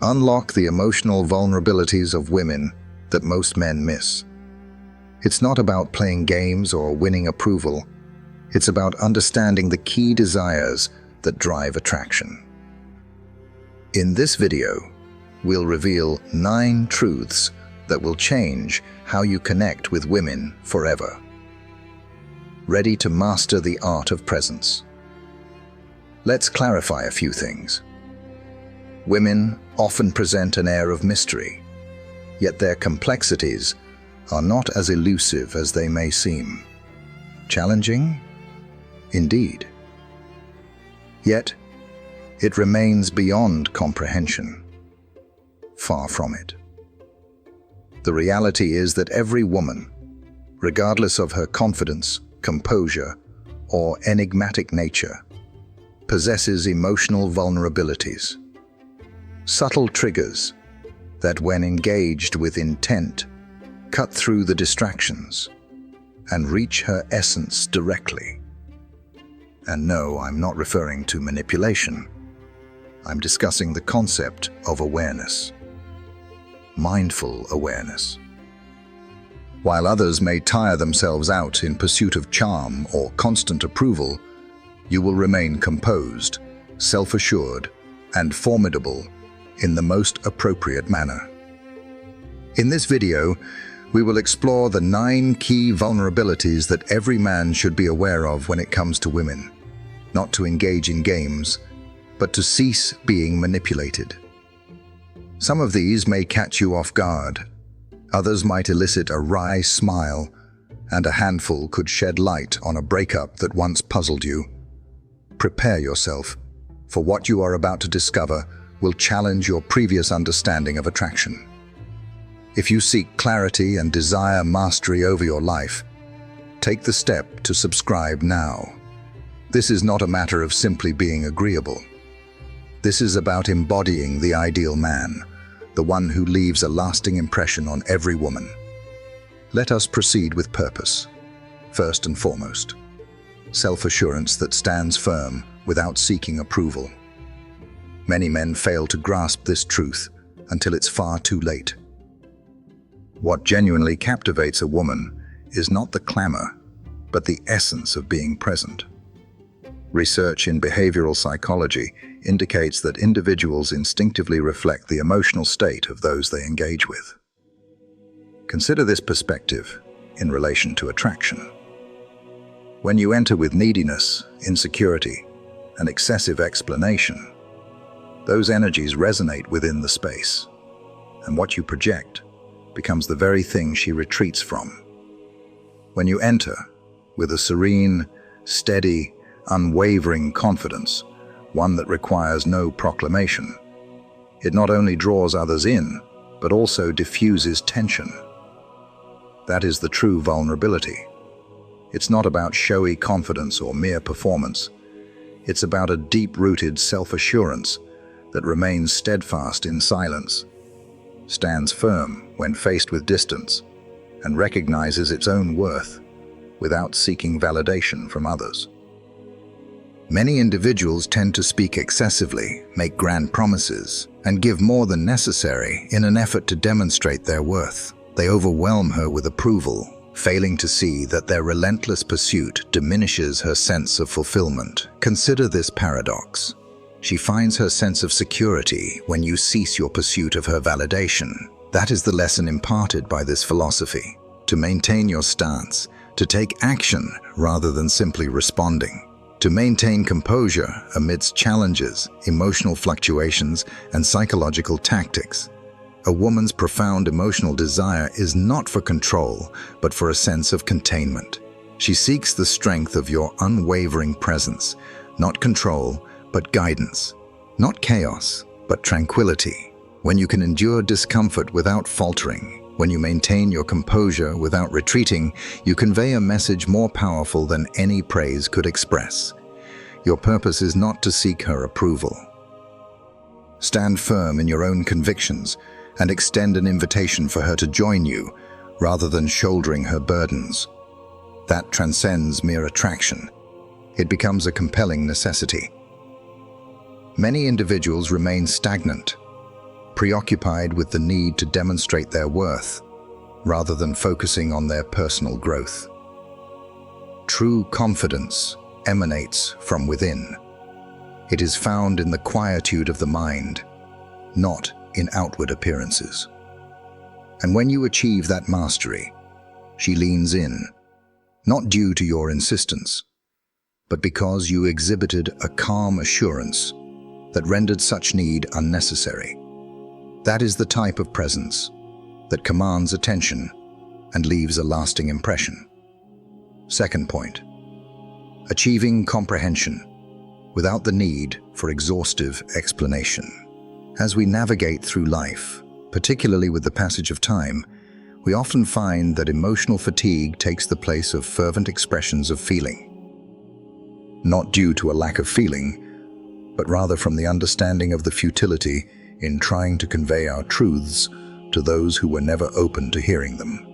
Unlock the emotional vulnerabilities of women that most men miss. It's not about playing games or winning approval. It's about understanding the key desires that drive attraction. In this video, we'll reveal 9 truths that will change how you connect with women forever. Ready to master the art of presence? Let's clarify a few things. Women often present an air of mystery, yet their complexities are not as elusive as they may seem. Challenging? Indeed. Yet, it remains beyond comprehension. Far from it. The reality is that every woman, regardless of her confidence, composure, or enigmatic nature, possesses emotional vulnerabilities. Subtle triggers that, when engaged with intent, cut through the distractions and reach her essence directly. And no, I'm not referring to manipulation. I'm discussing the concept of awareness. Mindful awareness. While others may tire themselves out in pursuit of charm or constant approval, you will remain composed, self-assured, and formidable in the most appropriate manner. In this video, we will explore the 9 key vulnerabilities that every man should be aware of when it comes to women. Not to engage in games, but to cease being manipulated. Some of these may catch you off guard. Others might elicit a wry smile, and a handful could shed light on a breakup that once puzzled you. Prepare yourself, for what you are about to discover will challenge your previous understanding of attraction. If you seek clarity and desire mastery over your life, take the step to subscribe now. This is not a matter of simply being agreeable. This is about embodying the ideal man, the one who leaves a lasting impression on every woman. Let us proceed with purpose. First and foremost, self-assurance that stands firm without seeking approval. Many men fail to grasp this truth until it's far too late. What genuinely captivates a woman is not the clamor, but the essence of being present. Research in behavioral psychology indicates that individuals instinctively reflect the emotional state of those they engage with. Consider this perspective in relation to attraction. When you enter with neediness, insecurity, and excessive explanation, those energies resonate within the space, and what you project becomes the very thing she retreats from. When you enter with a serene, steady, unwavering confidence, one that requires no proclamation, it not only draws others in, but also diffuses tension. That is the true vulnerability. It's not about showy confidence or mere performance. It's about a deep-rooted self-assurance that remains steadfast in silence, stands firm when faced with distance, and recognizes its own worth without seeking validation from others. Many individuals tend to speak excessively, make grand promises, and give more than necessary in an effort to demonstrate their worth. They overwhelm her with approval, failing to see that their relentless pursuit diminishes her sense of fulfillment. Consider this paradox. She finds her sense of security when you cease your pursuit of her validation. That is the lesson imparted by this philosophy. To maintain your stance, to take action rather than simply responding. To maintain composure amidst challenges, emotional fluctuations, and psychological tactics. A woman's profound emotional desire is not for control, but for a sense of containment. She seeks the strength of your unwavering presence, not control, but guidance. Not chaos, but tranquility. When you can endure discomfort without faltering, when you maintain your composure without retreating, you convey a message more powerful than any praise could express. Your purpose is not to seek her approval. Stand firm in your own convictions and extend an invitation for her to join you, rather than shouldering her burdens. That transcends mere attraction. It becomes a compelling necessity. Many individuals remain stagnant, preoccupied with the need to demonstrate their worth, rather than focusing on their personal growth. True confidence emanates from within. It is found in the quietude of the mind, not in outward appearances. And when you achieve that mastery, she leans in, not due to your insistence, but because you exhibited a calm assurance that rendered such need unnecessary. That is the type of presence that commands attention and leaves a lasting impression. Second point, achieving comprehension without the need for exhaustive explanation. As we navigate through life, particularly with the passage of time, we often find that emotional fatigue takes the place of fervent expressions of feeling. Not due to a lack of feeling, but rather from the understanding of the futility in trying to convey our truths to those who were never open to hearing them.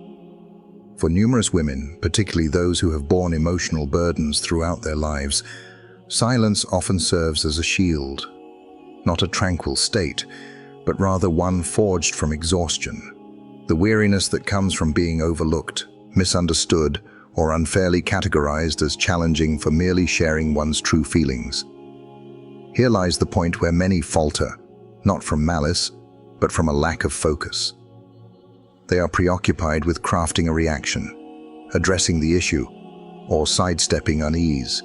For numerous women, particularly those who have borne emotional burdens throughout their lives, silence often serves as a shield, not a tranquil state, but rather one forged from exhaustion. The weariness that comes from being overlooked, misunderstood, or unfairly categorized as challenging for merely sharing one's true feelings. Here lies the point where many falter, not from malice, but from a lack of focus. They are preoccupied with crafting a reaction, addressing the issue, or sidestepping unease,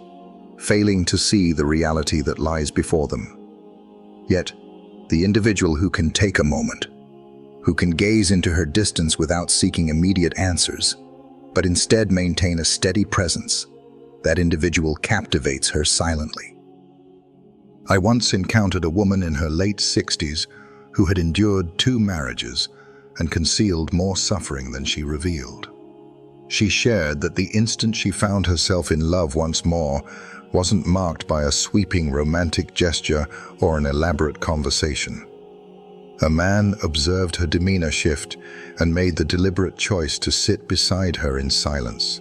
failing to see the reality that lies before them. Yet, the individual who can take a moment, who can gaze into her distance without seeking immediate answers, but instead maintain a steady presence, that individual captivates her silently. I once encountered a woman in her late 60s who had endured 2 marriages and concealed more suffering than she revealed. She shared that the instant she found herself in love once more wasn't marked by a sweeping romantic gesture or an elaborate conversation. A man observed her demeanor shift and made the deliberate choice to sit beside her in silence.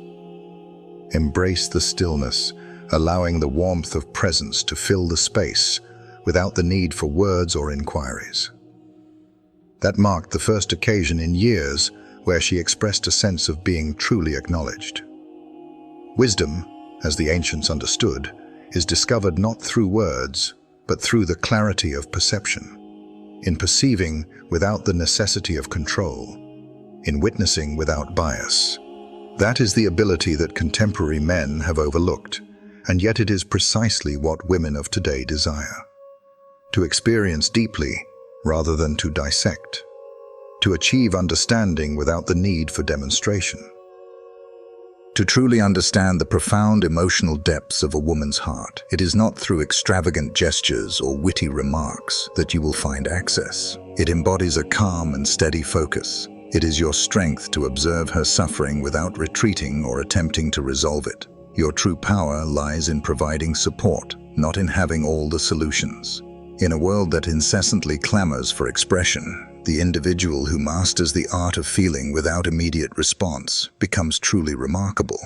Embrace the stillness, allowing the warmth of presence to fill the space without the need for words or inquiries. That marked the first occasion in years where she expressed a sense of being truly acknowledged. Wisdom, as the ancients understood, is discovered not through words, but through the clarity of perception, in perceiving without the necessity of control, in witnessing without bias. That is the ability that contemporary men have overlooked, and yet it is precisely what women of today desire. To experience deeply, rather than to dissect. To achieve understanding without the need for demonstration. To truly understand the profound emotional depths of a woman's heart, it is not through extravagant gestures or witty remarks that you will find access. It embodies a calm and steady focus. It is your strength to observe her suffering without retreating or attempting to resolve it. Your true power lies in providing support, not in having all the solutions. In a world that incessantly clamors for expression, the individual who masters the art of feeling without immediate response becomes truly remarkable,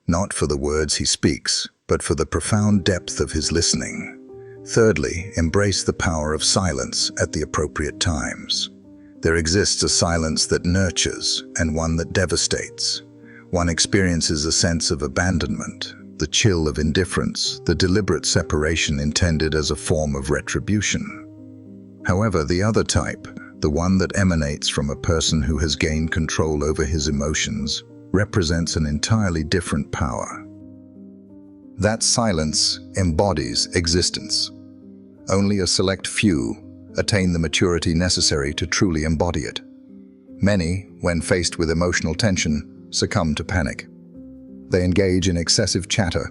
not for the words he speaks, but for the profound depth of his listening. Thirdly, embrace the power of silence at the appropriate times. There exists a silence that nurtures and one that devastates. One experiences a sense of abandonment, the chill of indifference, the deliberate separation intended as a form of retribution. However, the other type, the one that emanates from a person who has gained control over his emotions, represents an entirely different power. That silence embodies existence. Only a select few attain the maturity necessary to truly embody it. Many, when faced with emotional tension, succumb to panic. They engage in excessive chatter,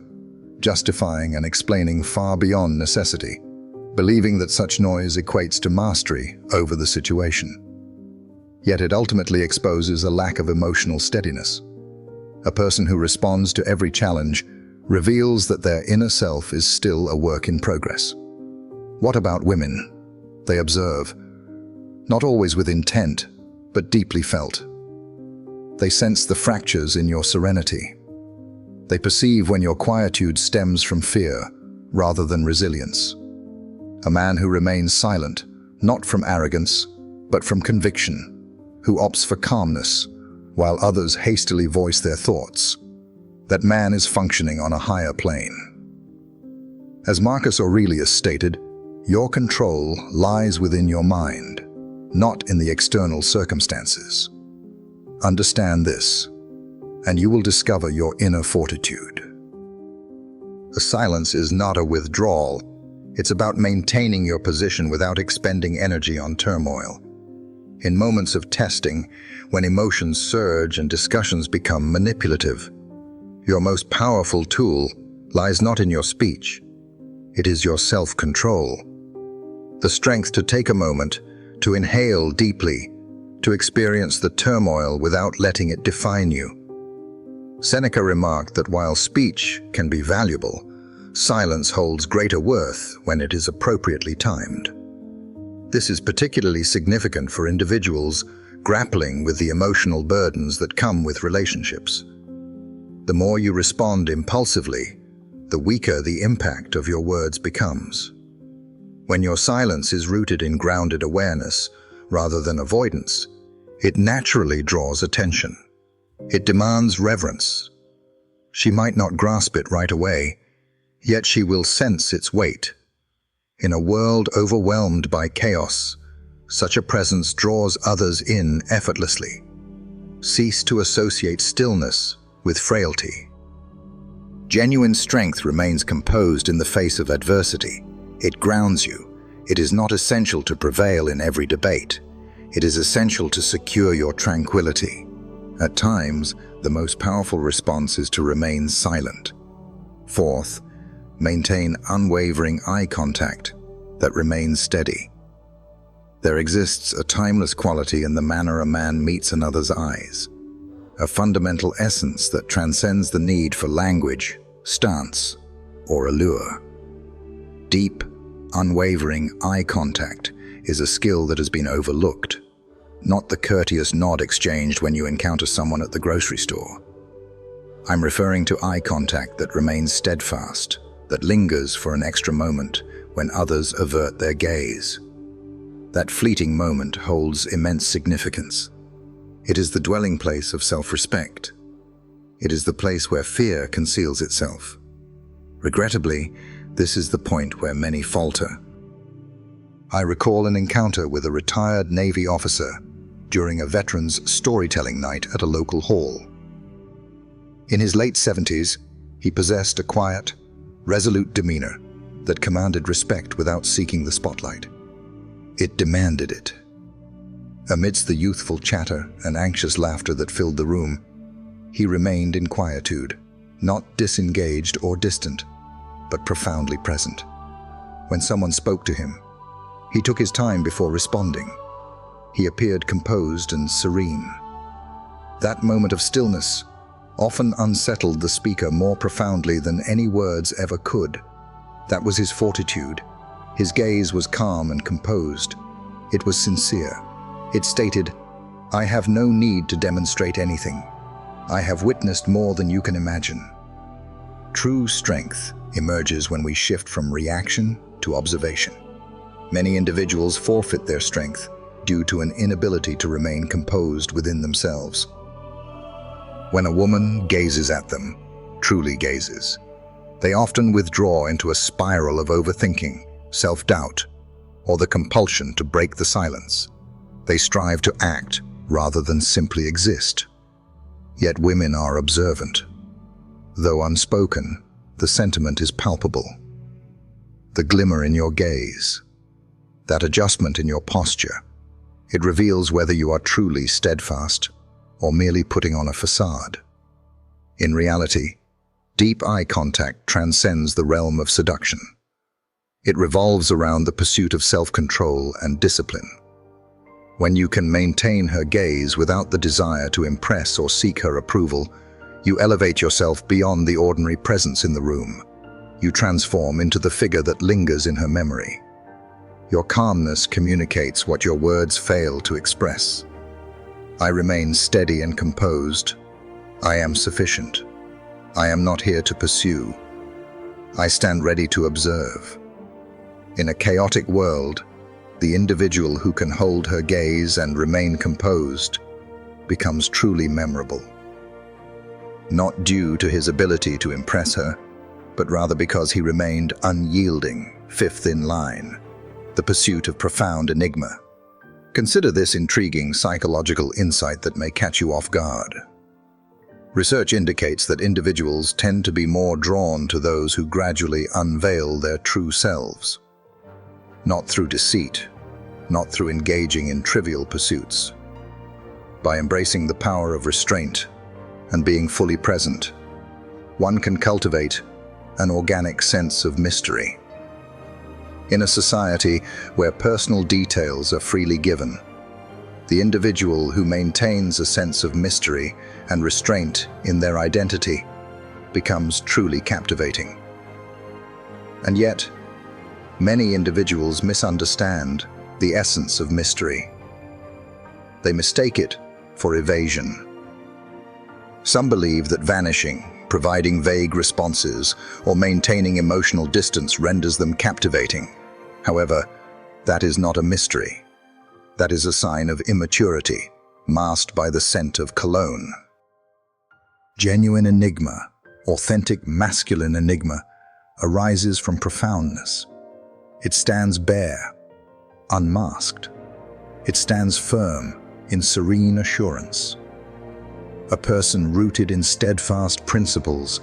justifying and explaining far beyond necessity, believing that such noise equates to mastery over the situation. Yet it ultimately exposes a lack of emotional steadiness. A person who responds to every challenge reveals that their inner self is still a work in progress. What about women? They observe, not always with intent, but deeply felt. They sense the fractures in your serenity. They perceive when your quietude stems from fear rather than resilience. A man who remains silent, not from arrogance, but from conviction, who opts for calmness, while others hastily voice their thoughts, that man is functioning on a higher plane. As Marcus Aurelius stated, your control lies within your mind, not in the external circumstances. Understand this, and you will discover your inner fortitude. A silence is not a withdrawal. It's about maintaining your position without expending energy on turmoil. In moments of testing, when emotions surge and discussions become manipulative, your most powerful tool lies not in your speech. It is your self-control. The strength to take a moment, to inhale deeply, to experience the turmoil without letting it define you. Seneca remarked that while speech can be valuable, silence holds greater worth when it is appropriately timed. This is particularly significant for individuals grappling with the emotional burdens that come with relationships. The more you respond impulsively, the weaker the impact of your words becomes. When your silence is rooted in grounded awareness rather than avoidance, it naturally draws attention. It demands reverence. She might not grasp it right away, yet she will sense its weight. In a world overwhelmed by chaos, such a presence draws others in effortlessly. Cease to associate stillness with frailty. Genuine strength remains composed in the face of adversity. It grounds you. It is not essential to prevail in every debate. It is essential to secure your tranquility. At times, the most powerful response is to remain silent. Fourth, maintain unwavering eye contact that remains steady. There exists a timeless quality in the manner a man meets another's eyes, a fundamental essence that transcends the need for language, stance, or allure. Deep, unwavering eye contact is a skill that has been overlooked, not the courteous nod exchanged when you encounter someone at the grocery store. I'm referring to eye contact that remains steadfast, that lingers for an extra moment when others avert their gaze. That fleeting moment holds immense significance. It is the dwelling place of self-respect. It is the place where fear conceals itself. Regrettably, this is the point where many falter. I recall an encounter with a retired Navy officer during a veterans storytelling night at a local hall. In his late 70s, he possessed a quiet, resolute demeanor that commanded respect without seeking the spotlight. It demanded it. Amidst the youthful chatter and anxious laughter that filled the room, he remained in quietude, not disengaged or distant, but profoundly present. When someone spoke to him, he took his time before responding. He appeared composed and serene. That moment of stillness often unsettled the speaker more profoundly than any words ever could. That was his fortitude. His gaze was calm and composed. It was sincere. It stated, "I have no need to demonstrate anything. I have witnessed more than you can imagine." True strength emerges when we shift from reaction to observation. Many individuals forfeit their strength due to an inability to remain composed within themselves. When a woman gazes at them, truly gazes, they often withdraw into a spiral of overthinking, self-doubt, or the compulsion to break the silence. They strive to act rather than simply exist. Yet women are observant. Though unspoken, the sentiment is palpable. The glimmer in your gaze, that adjustment in your posture, it reveals whether you are truly steadfast or merely putting on a facade. In reality, deep eye contact transcends the realm of seduction. It revolves around the pursuit of self-control and discipline. When you can maintain her gaze without the desire to impress or seek her approval, you elevate yourself beyond the ordinary presence in the room. You transform into the figure that lingers in her memory. Your calmness communicates what your words fail to express. I remain steady and composed. I am sufficient. I am not here to pursue. I stand ready to observe. In a chaotic world, The individual who can hold her gaze and remain composed becomes truly memorable. Not due to his ability to impress her, but rather because he remained unyielding, fifth in line, the pursuit of profound enigma. Consider this intriguing psychological insight that may catch you off guard. Research indicates that individuals tend to be more drawn to those who gradually unveil their true selves. Not through deceit, not through engaging in trivial pursuits. By embracing the power of restraint and being fully present, one can cultivate an organic sense of mystery. In a society where personal details are freely given, the individual who maintains a sense of mystery and restraint in their identity becomes truly captivating. And yet, many individuals misunderstand the essence of mystery. They mistake it for evasion. Some believe that vanishing, providing vague responses, or maintaining emotional distance renders them captivating. However, that is not a mystery. That is a sign of immaturity, masked by the scent of cologne. Genuine enigma, authentic masculine enigma, arises from profoundness. It stands bare, unmasked. It stands firm in serene assurance. A person rooted in steadfast principles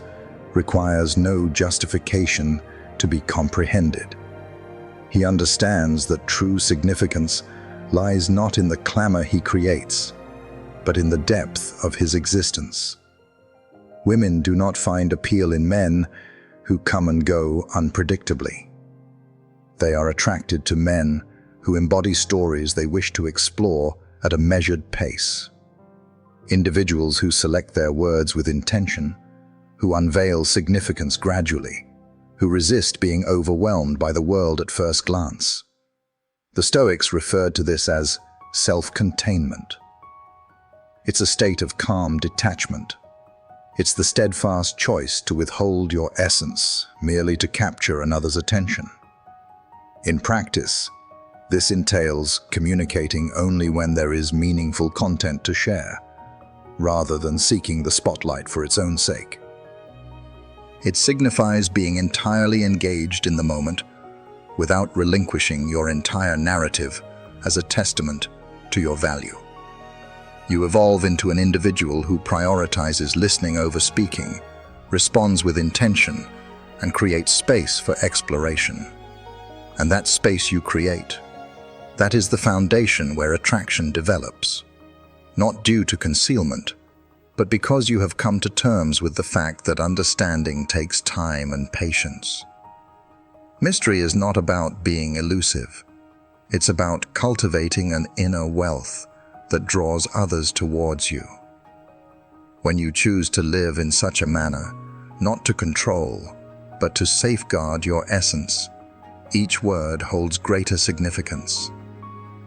requires no justification to be comprehended. He understands that true significance lies not in the clamor he creates, but in the depth of his existence. Women do not find appeal in men who come and go unpredictably. They are attracted to men who embody stories they wish to explore at a measured pace. Individuals who select their words with intention, who unveil significance gradually, who resist being overwhelmed by the world at first glance. The Stoics referred to this as self-containment. It's a state of calm detachment. It's the steadfast choice to withhold your essence merely to capture another's attention. In practice, this entails communicating only when there is meaningful content to share, rather than seeking the spotlight for its own sake. It signifies being entirely engaged in the moment without relinquishing your entire narrative as a testament to your value. You evolve into an individual who prioritizes listening over speaking, responds with intention, and creates space for exploration. And that space you create, that is the foundation where attraction develops. Not due to concealment, but because you have come to terms with the fact that understanding takes time and patience. Mystery is not about being elusive. It's about cultivating an inner wealth that draws others towards you. When you choose to live in such a manner, not to control, but to safeguard your essence, each word holds greater significance.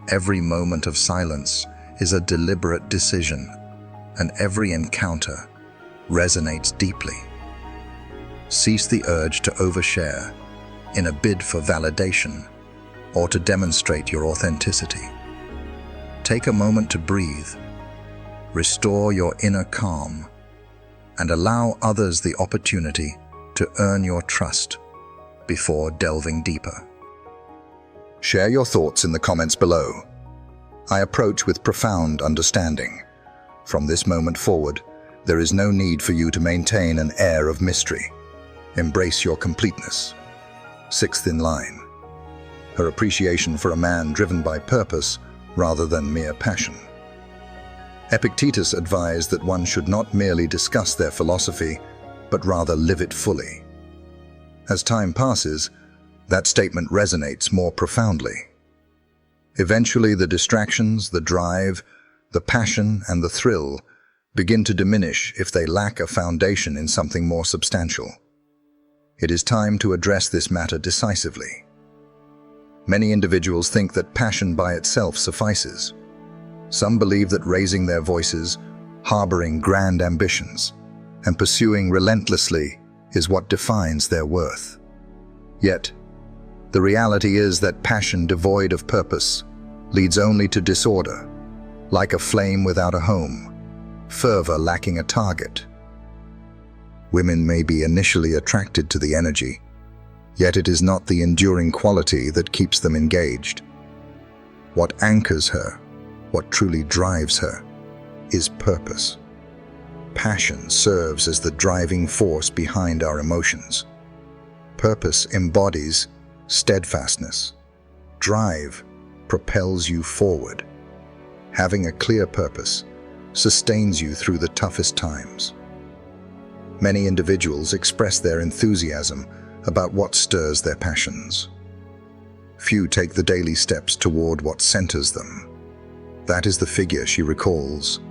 Every moment of silence is a deliberate decision, and every encounter resonates deeply. Cease the urge to overshare in a bid for validation or to demonstrate your authenticity. Take a moment to breathe, restore your inner calm, and allow others the opportunity to earn your trust before delving deeper. Share your thoughts in the comments below. I approach with profound understanding. From this moment forward, there is no need for you to maintain an air of mystery. Embrace your completeness. Sixth in line. Her appreciation for a man driven by purpose rather than mere passion. Epictetus advised that one should not merely discuss their philosophy, but rather live it fully. As time passes, that statement resonates more profoundly. Eventually, the distractions, the drive, the passion, and the thrill begin to diminish if they lack a foundation in something more substantial. It is time to address this matter decisively. Many individuals think that passion by itself suffices. Some believe that raising their voices, harboring grand ambitions, and pursuing relentlessly is what defines their worth. Yet, The reality is that passion devoid of purpose leads only to disorder, like a flame without a home, fervor lacking a target. Women may be initially attracted to the energy, yet it is not the enduring quality that keeps them engaged. What anchors her, what truly drives her, is purpose. Passion serves as the driving force behind our emotions. Purpose embodies steadfastness. Drive propels you forward. Having a clear purpose sustains you through the toughest times. Many individuals express their enthusiasm about what stirs their passions. Few take the daily steps toward what centers them. That is the figure she recalls.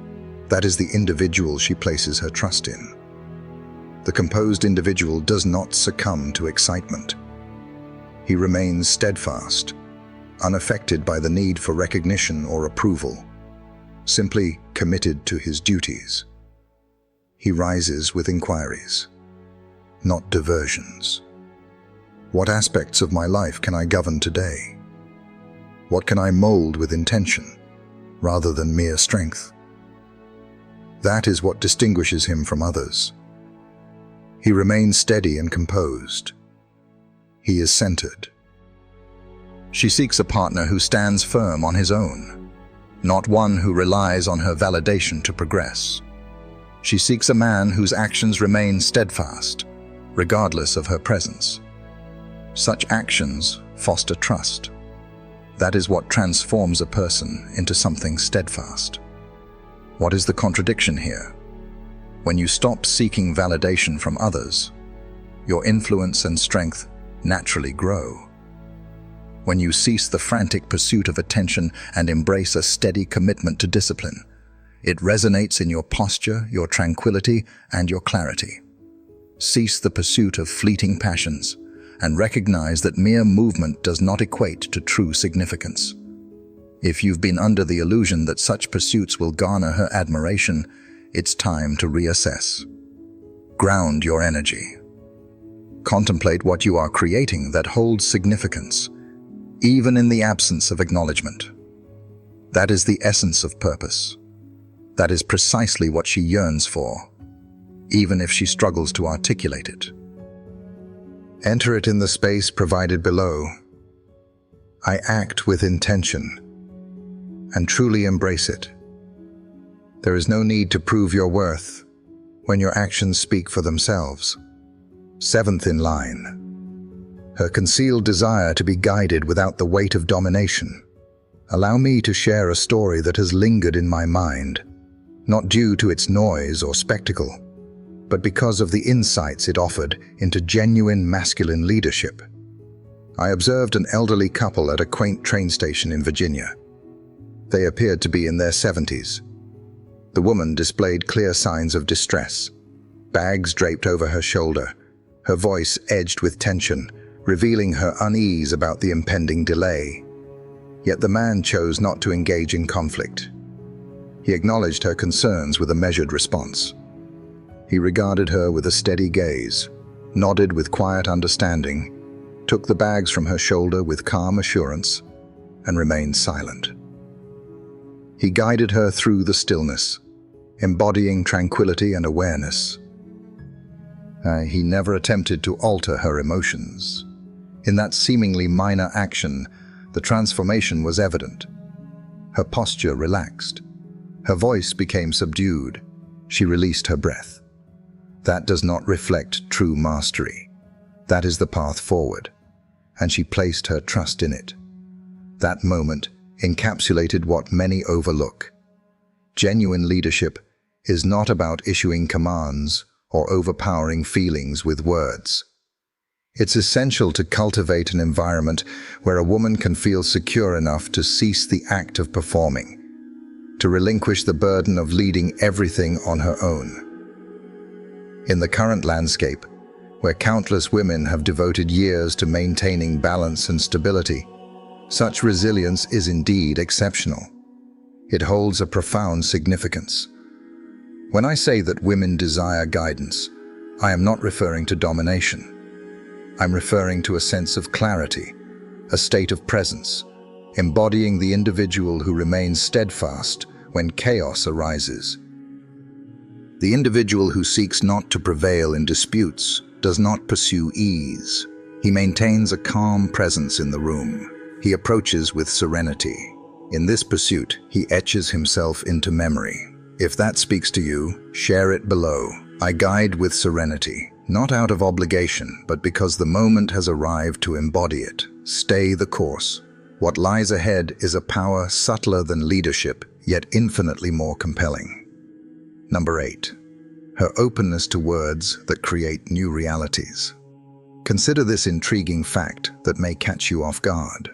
That is the individual she places her trust in. The composed individual does not succumb to excitement. He remains steadfast, unaffected by the need for recognition or approval, simply committed to his duties. He rises with inquiries, not diversions. What aspects of my life can I govern today? What can I mold with intention, rather than mere strength? That is what distinguishes him from others. He remains steady and composed. He is centered. She seeks a partner who stands firm on his own, not one who relies on her validation to progress. She seeks a man whose actions remain steadfast, regardless of her presence. Such actions foster trust. That is what transforms a person into something steadfast. What is the contradiction here? When you stop seeking validation from others, your influence and strength naturally grow. When you cease the frantic pursuit of attention and embrace a steady commitment to discipline, it resonates in your posture, your tranquility, and your clarity. Cease the pursuit of fleeting passions and recognize that mere movement does not equate to true significance. If you've been under the illusion that such pursuits will garner her admiration, it's time to reassess. Ground your energy. Contemplate what you are creating that holds significance, even in the absence of acknowledgement. That is the essence of purpose. That is precisely what she yearns for, even if she struggles to articulate it. Enter it in the space provided below. I act with intention, and truly embrace it. There is no need to prove your worth when your actions speak for themselves. Seventh in line. Her concealed desire to be guided without the weight of domination. Allow me to share a story that has lingered in my mind, not due to its noise or spectacle, but because of the insights it offered into genuine masculine leadership. I observed an elderly couple at a quaint train station in Virginia. They appeared to be in their 70s. The woman displayed clear signs of distress, bags draped over her shoulder, her voice edged with tension, revealing her unease about the impending delay. Yet the man chose not to engage in conflict. He acknowledged her concerns with a measured response. He regarded her with a steady gaze, nodded with quiet understanding, took the bags from her shoulder with calm assurance, and remained silent. He guided her through the stillness, embodying tranquility and awareness. He never attempted to alter her emotions. In that seemingly minor action, the transformation was evident. Her posture relaxed. Her voice became subdued. She released her breath. That does not reflect true mastery. That is the path forward, and she placed her trust in it. That moment encapsulated what many overlook. Genuine leadership is not about issuing commands or overpowering feelings with words. It's essential to cultivate an environment where a woman can feel secure enough to cease the act of performing, to relinquish the burden of leading everything on her own. In the current landscape, where countless women have devoted years to maintaining balance and stability, such resilience is indeed exceptional. It holds a profound significance. When I say that women desire guidance, I am not referring to domination. I'm referring to a sense of clarity, a state of presence, embodying the individual who remains steadfast when chaos arises. The individual who seeks not to prevail in disputes does not pursue ease. He maintains a calm presence in the room. He approaches with serenity. In this pursuit, he etches himself into memory. If that speaks to you, share it below. I guide with serenity, not out of obligation, but because the moment has arrived to embody it. Stay the course. What lies ahead is a power subtler than leadership, yet infinitely more compelling. Number 8. Her openness to words that create new realities. Consider this intriguing fact that may catch you off guard.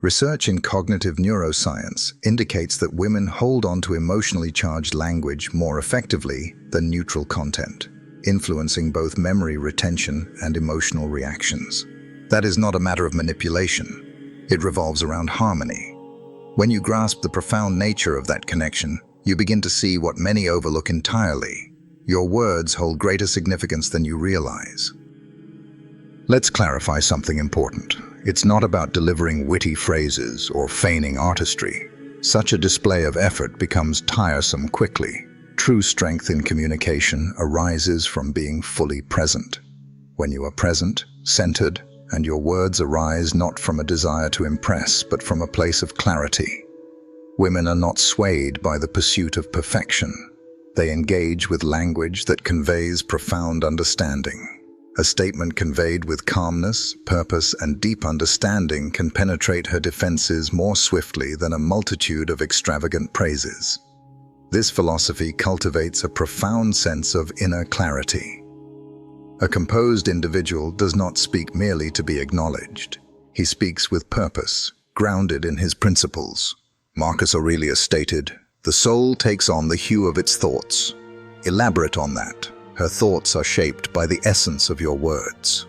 Research in cognitive neuroscience indicates that women hold on to emotionally charged language more effectively than neutral content, influencing both memory retention and emotional reactions. That is not a matter of manipulation. It revolves around harmony. When you grasp the profound nature of that connection, you begin to see what many overlook entirely. Your words hold greater significance than you realize. Let's clarify something important. It's not about delivering witty phrases or feigning artistry. Such a display of effort becomes tiresome quickly. True strength in communication arises from being fully present. When you are present, centered, and your words arise not from a desire to impress, but from a place of clarity. Women are not swayed by the pursuit of perfection. They engage with language that conveys profound understanding. A statement conveyed with calmness, purpose, and deep understanding can penetrate her defenses more swiftly than a multitude of extravagant praises. This philosophy cultivates a profound sense of inner clarity. A composed individual does not speak merely to be acknowledged. He speaks with purpose, grounded in his principles. Marcus Aurelius stated, "The soul takes on the hue of its thoughts." Elaborate on that. Her thoughts are shaped by the essence of your words.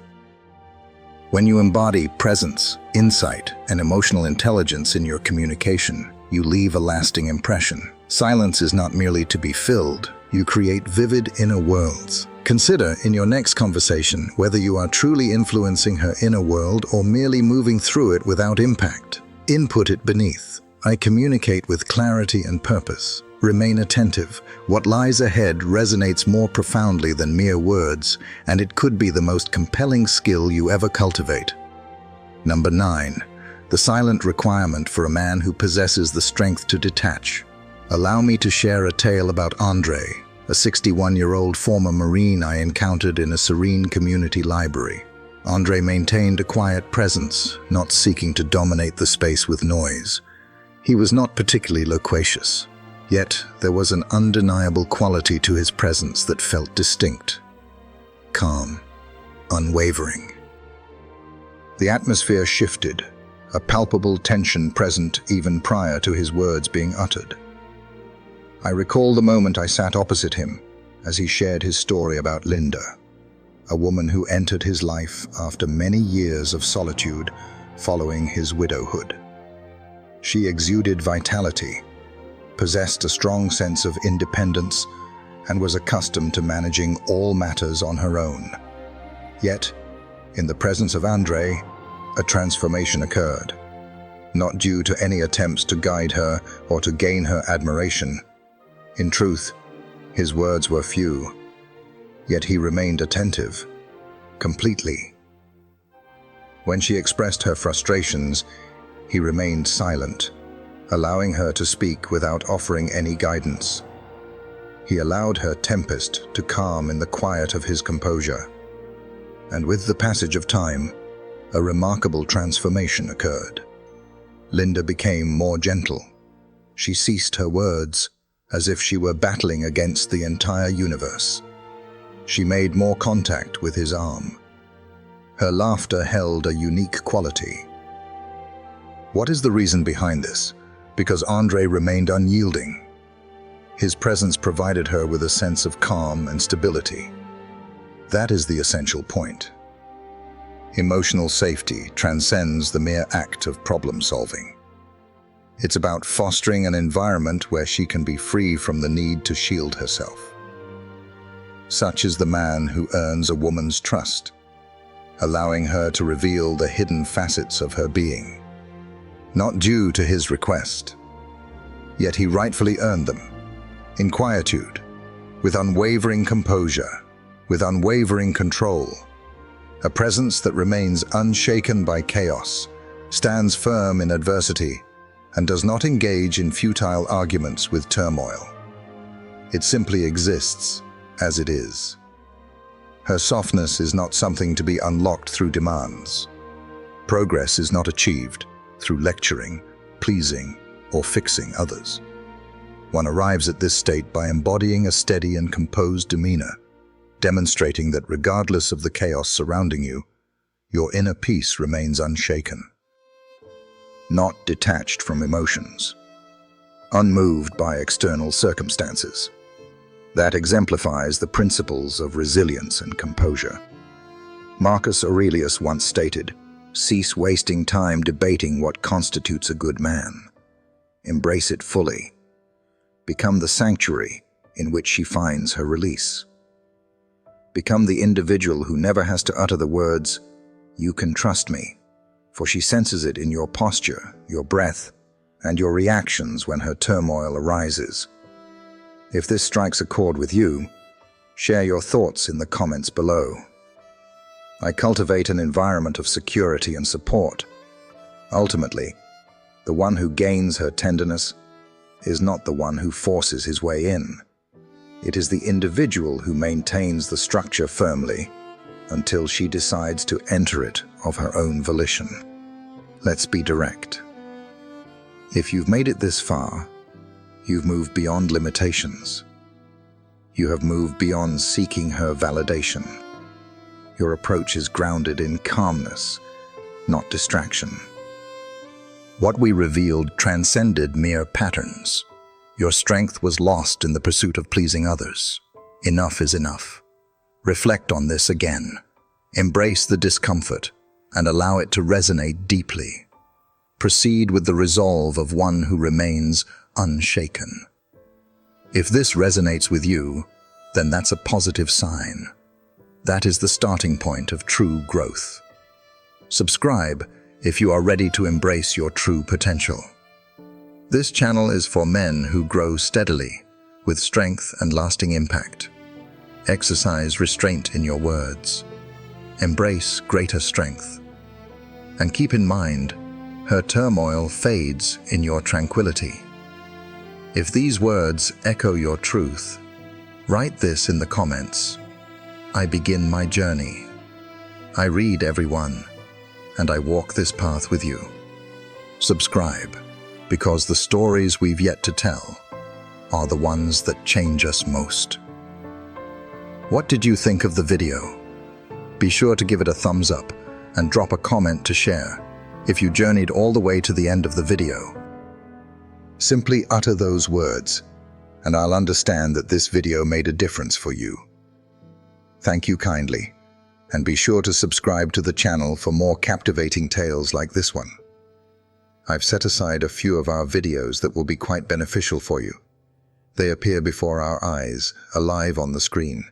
When you embody presence, insight, and emotional intelligence in your communication, you leave a lasting impression. Silence is not merely to be filled. You create vivid inner worlds. Consider in your next conversation whether you are truly influencing her inner world or merely moving through it without impact. Input it beneath. I communicate with clarity and purpose. Remain attentive. What lies ahead resonates more profoundly than mere words, and it could be the most compelling skill you ever cultivate. Number 9. The silent requirement for a man who possesses the strength to detach. Allow me to share a tale about Andre, a 61-year-old former Marine I encountered in a serene community library. Andre maintained a quiet presence, not seeking to dominate the space with noise. He was not particularly loquacious. Yet there was an undeniable quality to his presence that felt distinct. Calm, unwavering. The atmosphere shifted, a palpable tension present even prior to his words being uttered. I recall the moment I sat opposite him as he shared his story about Linda, a woman who entered his life after many years of solitude following his widowhood. She exuded vitality, possessed a strong sense of independence, and was accustomed to managing all matters on her own. Yet, in the presence of Andre, a transformation occurred, not due to any attempts to guide her or to gain her admiration. In truth, his words were few, yet he remained attentive, completely. When she expressed her frustrations, he remained silent, allowing her to speak without offering any guidance. He allowed her tempest to calm in the quiet of his composure. And with the passage of time, a remarkable transformation occurred. Linda became more gentle. She ceased her words, as if she were battling against the entire universe. She made more contact with his arm. Her laughter held a unique quality. What is the reason behind this? Because Andre remained unyielding. His presence provided her with a sense of calm and stability. That is the essential point. Emotional safety transcends the mere act of problem solving. It's about fostering an environment where she can be free from the need to shield herself. Such is the man who earns a woman's trust. allowing her to reveal the hidden facets of her being. Not due to his request, yet he rightfully earned them, in quietude, with unwavering composure, with unwavering control. A presence that remains unshaken by chaos, stands firm in adversity, and does not engage in futile arguments with turmoil. It simply exists as it is. Her softness is not something to be unlocked through demands. Progress is not achieved through lecturing, pleasing, or fixing others. One arrives at this state by embodying a steady and composed demeanor, demonstrating that regardless of the chaos surrounding you, your inner peace remains unshaken. Not detached from emotions, unmoved by external circumstances. That exemplifies the principles of resilience and composure. Marcus Aurelius once stated, "Cease wasting time debating what constitutes a good man. Embrace it fully. Become the sanctuary in which she finds her release. Become the individual who never has to utter the words, 'You can trust me,' for she senses it in your posture, your breath, and your reactions when her turmoil arises." If this strikes a chord with you, share your thoughts in the comments below. I cultivate an environment of security and support. Ultimately, the one who gains her tenderness is not the one who forces his way in. It is the individual who maintains the structure firmly until she decides to enter it of her own volition. Let's be direct. If you've made it this far, you've moved beyond limitations. You have moved beyond seeking her validation. Your approach is grounded in calmness, not distraction. What we revealed transcended mere patterns. Your strength was lost in the pursuit of pleasing others. Enough is enough. Reflect on this again. Embrace the discomfort and allow it to resonate deeply. Proceed with the resolve of one who remains unshaken. If this resonates with you, then that's a positive sign. That is the starting point of true growth. Subscribe if you are ready to embrace your true potential. This channel is for men who grow steadily, with strength and lasting impact. Exercise restraint in your words. Embrace greater strength. And keep in mind, her turmoil fades in your tranquility. If these words echo your truth, write this in the comments. I begin my journey. I read everyone, and I walk this path with you. Subscribe, because the stories we've yet to tell are the ones that change us most. What did you think of the video? Be sure to give it a thumbs up and drop a comment to share if you journeyed all the way to the end of the video. Simply utter those words, and I'll understand that this video made a difference for you. Thank you kindly, and be sure to subscribe to the channel for more captivating tales like this one. I've set aside a few of our videos that will be quite beneficial for you. They appear before our eyes, alive on the screen,